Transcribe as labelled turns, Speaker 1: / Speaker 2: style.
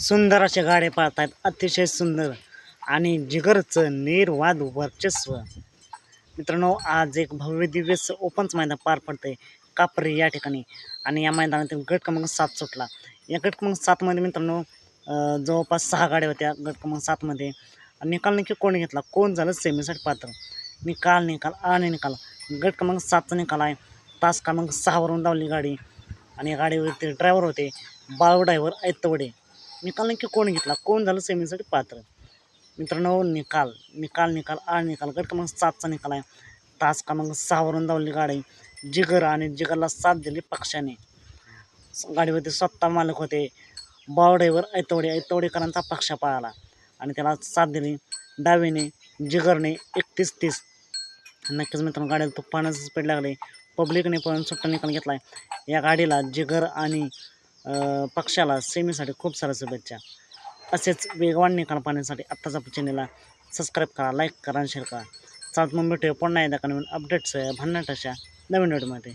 Speaker 1: सुंदर असे गाडे पाळत आहेत, अतिशय सुंदर आणि जिगरचं निर्वाद वर्चस्व. मित्रांनो, आज एक भव्य दिव्य ओपनचं मैदान पार पडतंय कापरी या ठिकाणी आणि या मैदानातील गट क्रमांक 7 सुटला. या गट क्रमांक 7मध्ये मित्रांनो जवळपास 6 गाड्या होत्या गट क्रमांक 7मध्ये. निकाल नक्की कोणी घेतला, कोण झालं सेमीसाठी पात्र, निकाल आणि निकाल. गट क्रमांक 7चा निकाल आहे. तास क्रमांक 6वरून धावली गाडी आणि या गाडीवरती ड्रायव्हर होते बाळू ड्रायव्हर ऐतवडे. निकाल नक्की कोण घेतला, कोण झालं सेमीसाठी पात्र. मित्रांनो, निकाल आणि निकाल. गट क्रमांक 7चा निकाल आहे. तास क्रमांक 6वरून धावली गाडी जिगर आणि जिगरला साथ दिली पक्षाने. गाडीवरती स्वतः मालक होते बाळू ड्रायव्हर ऐतवडेकरांचा पक्ष पळाला आणि त्याला साथ दिली डावीने जिगरने 31-30. नक्कीच मित्रांनो, गाडीला तुफानच स्पीड लागले, पब्लिकने पण सुट्टा निकाल घेतला आहे. या गाडीला जिगर आणि पक्षाला सेमीसाठी खूप साऱ्या शुभेच्छा. असेच वेगवान निकाल पाहण्यासाठी आत्ताच आपल्या चॅनलला सबस्क्राईब करा, लाईक करा आणि शेअर करा. चालत मग भेटूया पुन्हा एकदा नवीन अपडेट्स भन्नाट अशा नवीन व्हिडिओमध्ये.